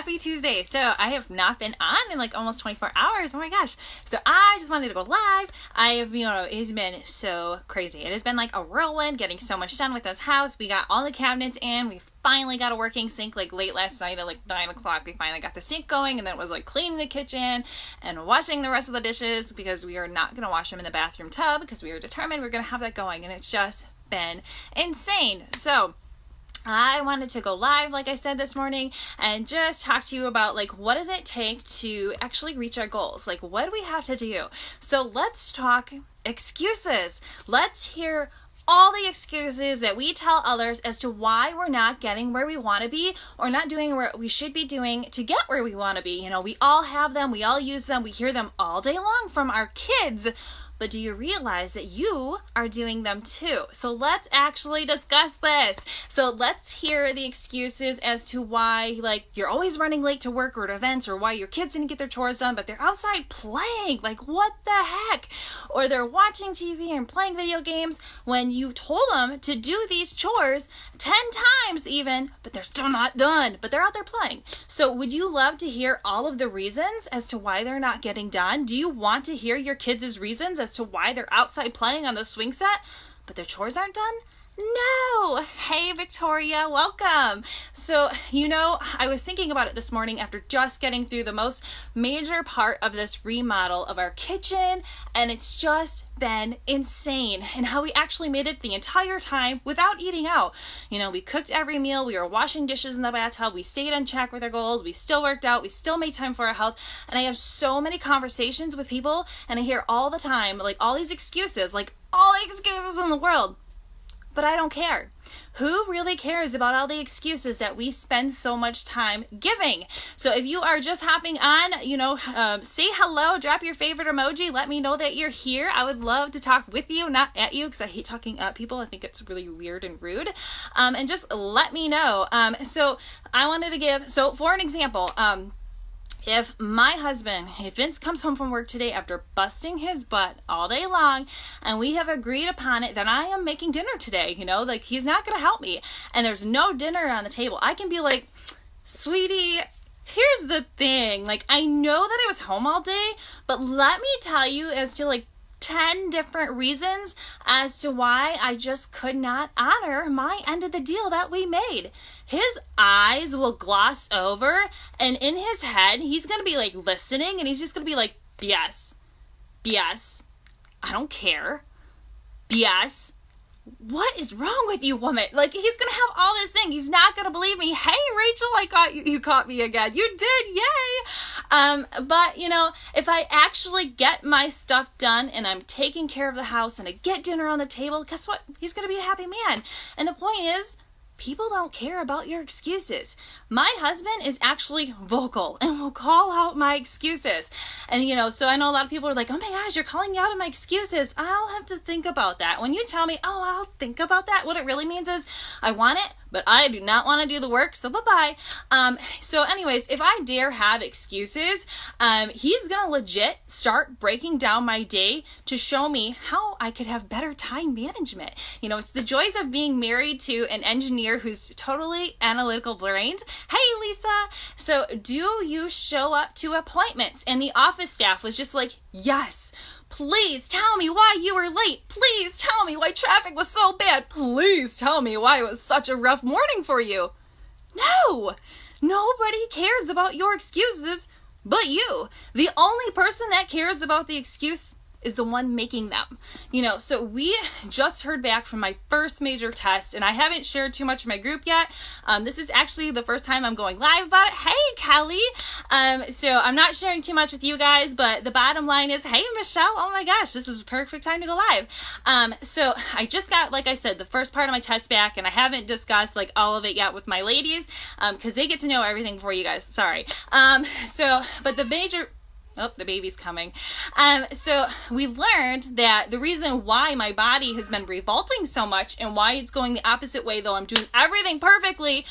Happy Tuesday. So I have not been on in like almost 24 hours. Oh my gosh. So I just wanted to go live. It's been so crazy. It has been like a whirlwind, getting so much done with this house. We got all the cabinets in. We finally got a working sink like late last night at like 9 o'clock. We finally got the sink going, and then it was like cleaning the kitchen and washing the rest of the dishes because we are not going to wash them in the bathroom tub because we were determined we are going to have that going, and it's just been insane. So I wanted to go live, like I said this morning, and just talk to you about like what does it take to actually reach our goals? Like what do we have to do? So let's talk excuses. Let's hear all the excuses that we tell others as to why we're not getting where we want to be or not doing what we should be doing to get where we want to be. You know, we all have them, we all use them, we hear them all day long from our kids. But do you realize that you are doing them too? So let's actually discuss this. So let's hear the excuses as to why, like, you're always running late to work or to events, or why your kids didn't get their chores done, but they're outside playing. Like, what the heck? Or they're watching TV and playing video games when you told them to do these chores 10 times even, but they're still not done, but they're out there playing. So would you love to hear all of the reasons as to why they're not getting done? Do you want to hear your kids' reasons as to why they're outside playing on the swing set, but their chores aren't done? No. Hey, Victoria, welcome. So, I was thinking about it this morning after just getting through the most major part of this remodel of our kitchen, and it's just been insane, and how we actually made it the entire time without eating out. We cooked every meal, we were washing dishes in the bathtub, we stayed on track with our goals, we still worked out, we still made time for our health, and I have so many conversations with people, and I hear all the time, like all these excuses, like all the excuses in the world. But I don't care. Who really cares about all the excuses that we spend so much time giving? So if you are just hopping on, say hello, drop your favorite emoji, let me know that you're here. I would love to talk with you, not at you, because I hate talking at people. I think it's really weird and rude. And just let me know. So I wanted to give, for an example, if Vince comes home from work today after busting his butt all day long, and we have agreed upon it that I am making dinner today, like he's not going to help me, and there's no dinner on the table, I can be like, sweetie, here's the thing, like I know that I was home all day, but let me tell you as to like 10 different reasons as to why I just could not honor my end of the deal that we made. His eyes will gloss over, and in his head, he's going to be like listening, and he's just going to be like, BS, I don't care, BS. What is wrong with you, woman? Like, he's going to have all this thing. He's not going to believe me. Hey, Rachel, I caught you. You caught me again. You did. Yay. But, if I actually get my stuff done and I'm taking care of the house and I get dinner on the table, guess what? He's going to be a happy man. And the point is, people don't care about your excuses. My husband is actually vocal and will call out my excuses. And, so I know a lot of people are like, oh my gosh, you're calling me out on my excuses. I'll have to think about that. When you tell me, oh, I'll think about that, what it really means is I want it, but I do not want to do the work, so bye-bye. So anyways, if I dare have excuses, he's going to legit start breaking down my day to show me how I could have better time management. It's the joys of being married to an engineer who's totally analytical brained. Hey, Lisa. So do you show up to appointments? And the office staff was just like, yes. Please tell me why you were late. Please tell me why traffic was so bad. Please tell me why it was such a rough morning for you. No, nobody cares about your excuses but you. The only person that cares about the excuse is the one making them. So we just heard back from my first major test, and I haven't shared too much in my group yet. This is actually the first time I'm going live about it. Hey, Kelly. So I'm not sharing too much with you guys, but the bottom line is, hey, Michelle, oh my gosh, this is the perfect time to go live. So I just got, like I said, the first part of my test back, and I haven't discussed like all of it yet with my ladies, because they get to know everything for you guys. Sorry. But the major... Oh, the baby's coming. So we learned that the reason why my body has been revolting so much and why it's going the opposite way, though I'm doing everything perfectly,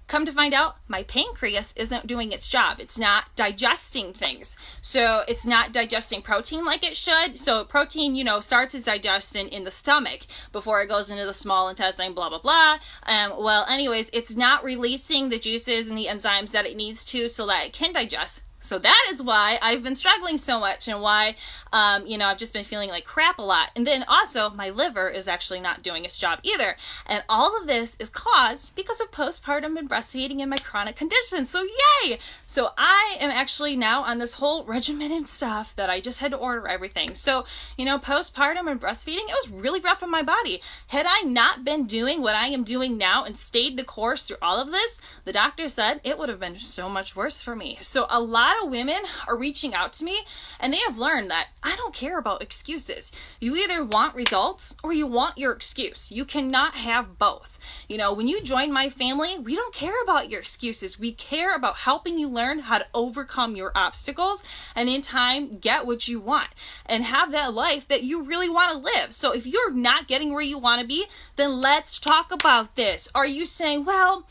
come to find out, my pancreas isn't doing its job. It's not digesting things. So it's not digesting protein like it should. So protein, starts its digestion in the stomach before it goes into the small intestine, blah, blah, blah. Well, anyways, it's not releasing the juices and the enzymes that it needs to so that it can digest. So that is why I've been struggling so much and why, I've just been feeling like crap a lot. And then also my liver is actually not doing its job either. And all of this is caused because of postpartum and breastfeeding and my chronic condition. So yay! So I am actually now on this whole regimen and stuff that I just had to order everything. So, postpartum and breastfeeding, it was really rough on my body. Had I not been doing what I am doing now and stayed the course through all of this, the doctor said it would have been so much worse for me. So a lot of women are reaching out to me and they have learned that I don't care about excuses. You either want results or you want your excuse. You cannot have both. When you join my family, we don't care about your excuses. We care about helping you learn how to overcome your obstacles and in time get what you want and have that life that you really want to live. So if you're not getting where you want to be, then let's talk about this. Are you saying, well,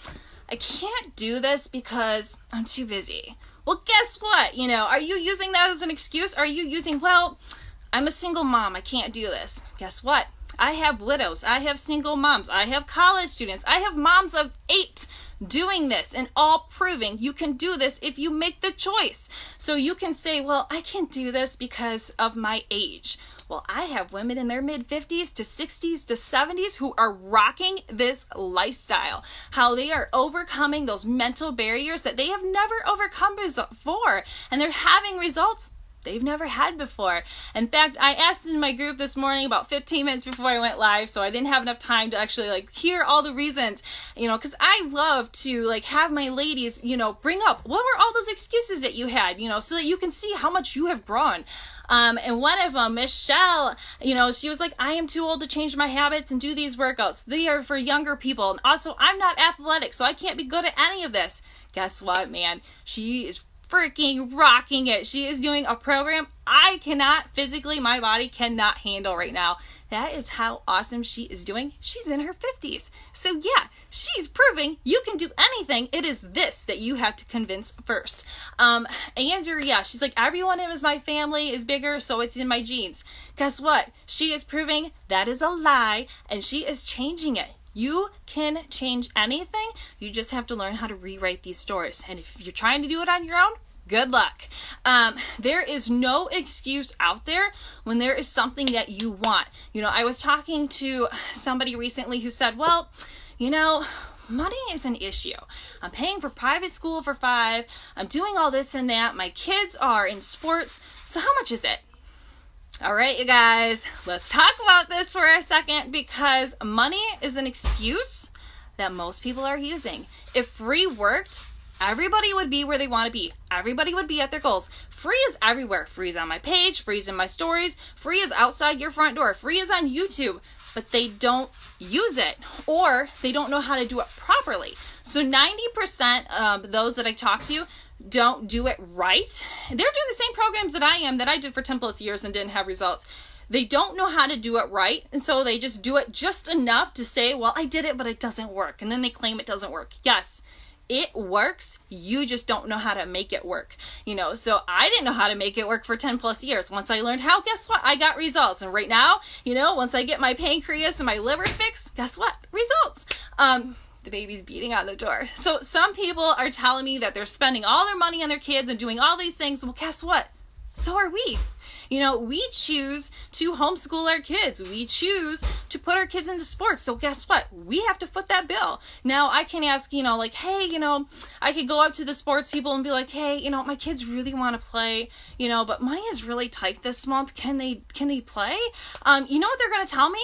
I can't do this because I'm too busy? Well, guess what? Are you using that as an excuse? Are you using, well, I'm a single mom, I can't do this? Guess what? I have widows, I have single moms, I have college students, I have moms of 8 doing this and all proving you can do this if you make the choice. So you can say, well, I can't do this because of my age. Well, I have women in their mid-50s to 60s to 70s who are rocking this lifestyle. How they are overcoming those mental barriers that they have never overcome before. And they're having results they've never had before. In fact, I asked in my group this morning about 15 minutes before I went live, so I didn't have enough time to actually hear all the reasons, because I love to have my ladies, bring up what were all those excuses that you had, so that you can see how much you have grown. And one of them, Michelle, she was like, I am too old to change my habits and do these workouts. They are for younger people. And also, I'm not athletic, so I can't be good at any of this. Guess what, man? She is freaking rocking it. She is doing a program I cannot physically, my body cannot handle right now. That is how awesome she is doing. She's in her 50s. So yeah, she's proving you can do anything. It is this that you have to convince first. Andrew, yeah, she's like, everyone in my family is bigger, so it's in my genes. Guess what? She is proving that is a lie, and she is changing it. You can change anything. You just have to learn how to rewrite these stories. And if you're trying to do it on your own, good luck. There is no excuse out there when there is something that you want. I was talking to somebody recently who said, well, money is an issue. I'm paying for private school for 5. I'm doing all this and that. My kids are in sports. So how much is it? All right, you guys, let's talk about this for a second because money is an excuse that most people are using. If free worked, everybody would be where they want to be. Everybody would be at their goals. Free is everywhere. Free is on my page. Free is in my stories. Free is outside your front door. Free is on YouTube. But they don't use it or they don't know how to do it properly. So 90% of those that I talk to don't do it right. They're doing the same programs that I did for 10 plus years and didn't have results. They don't know how to do it right. And so they just do it just enough to say, well, I did it, but it doesn't work. And then they claim it doesn't work. Yes, it works. You just don't know how to make it work. So I didn't know how to make it work for 10 plus years. Once I learned how, guess what? I got results. And right now, once I get my pancreas and my liver fixed, guess what? Results. The baby's beating on the door. So some people are telling me that they're spending all their money on their kids and doing all these things. Well, guess what? So are we. We choose to homeschool our kids. We choose to put our kids into sports. So guess what? We have to foot that bill. Now I can ask, hey, I could go up to the sports people and be like, hey, my kids really want to play, but money is really tight this month. Can they play? You know what they're going to tell me?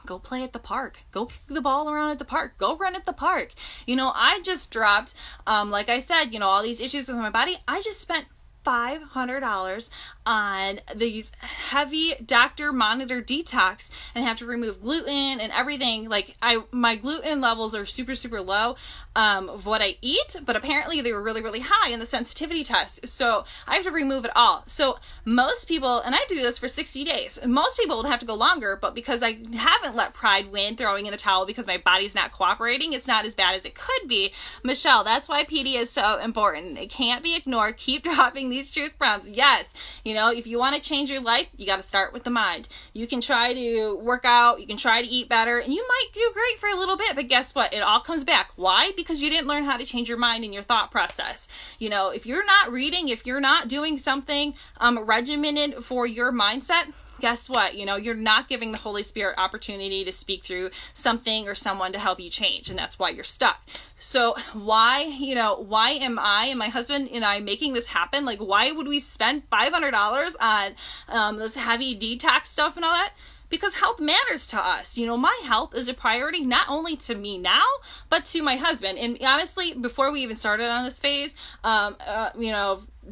Go play at the park. Go kick the ball around at the park. Go run at the park. I just dropped, like I said, all these issues with my body. I just spent $500 on these heavy doctor monitored detox and have to remove gluten and everything. Like my gluten levels are super, super low of what I eat, but apparently they were really, really high in the sensitivity test. So I have to remove it all. So most people, and I do this for 60 days, most people would have to go longer, but because I haven't let pride win, throwing in the towel because my body's not cooperating, it's not as bad as it could be. Michelle, that's why PD is so important. It can't be ignored. Keep dropping these truth bombs. Yes, if you want to change your life, you got to start with the mind. You can try to work out, you can try to eat better, and you might do great for a little bit, but guess what? It all comes back. Why? Because you didn't learn how to change your mind and your thought process. If you're not reading, if you're not doing something regimented for your mindset, guess what? You're not giving the Holy Spirit opportunity to speak through something or someone to help you change. And that's why you're stuck. So why am I and my husband and I making this happen? Like, why would we spend $500 on this heavy detox stuff and all that? Because health matters to us. My health is a priority, not only to me now, but to my husband. And honestly, before we even started on this phase,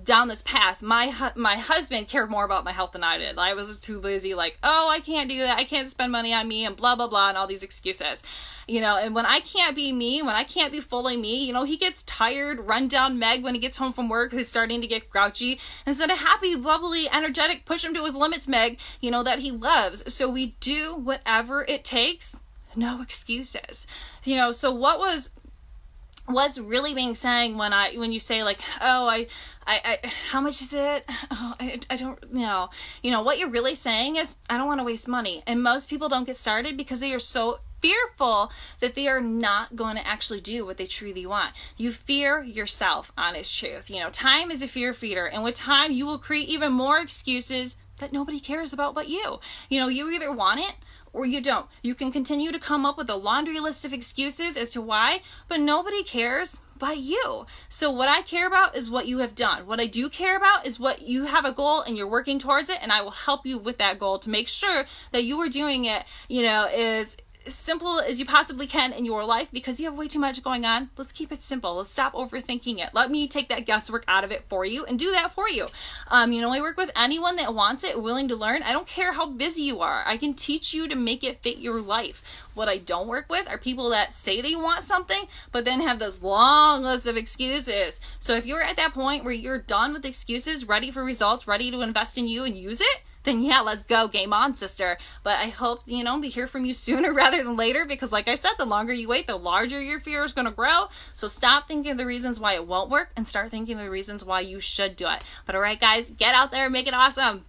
down this path, my husband cared more about my health than I did. I was too busy, like, oh, I can't do that, I can't spend money on me, and blah blah blah, and all these excuses. And when I can't be me, when I can't be fully me, he gets tired, run down Meg when he gets home from work. He's starting to get grouchy. Instead of happy, bubbly, energetic, push him to his limits, Meg, that he loves. So we do whatever it takes. No excuses. So what's really being saying when you say, like, oh, I how much is it? Oh, I don't know. What you're really saying is, I don't want to waste money. And most people don't get started because they are so fearful that they are not going to actually do what they truly want. You fear yourself, honest truth. Time is a fear feeder, and with time you will create even more excuses that nobody cares about but you. You either want it or you don't. You can continue to come up with a laundry list of excuses as to why, but nobody cares but you. So what I care about is what you have done. What I do care about is what you have a goal and you're working towards it, and I will help you with that goal to make sure that you are doing it, is simple as you possibly can in your life, because you have way too much going on. Let's keep it simple. Let's stop overthinking it. Let me take that guesswork out of it for you and do that for you. I work with anyone that wants it, willing to learn. I don't care how busy you are. I can teach you to make it fit your life. What I don't work with are people that say they want something, but then have this long list of excuses. So if you're at that point where you're done with excuses, ready for results, ready to invest in you and use it, then yeah, let's go. Game on, sister. But I hope, to hear from you sooner rather than later, because like I said, the longer you wait, the larger your fear is going to grow. So stop thinking of the reasons why it won't work and start thinking of the reasons why you should do it. But all right, guys, get out there and make it awesome.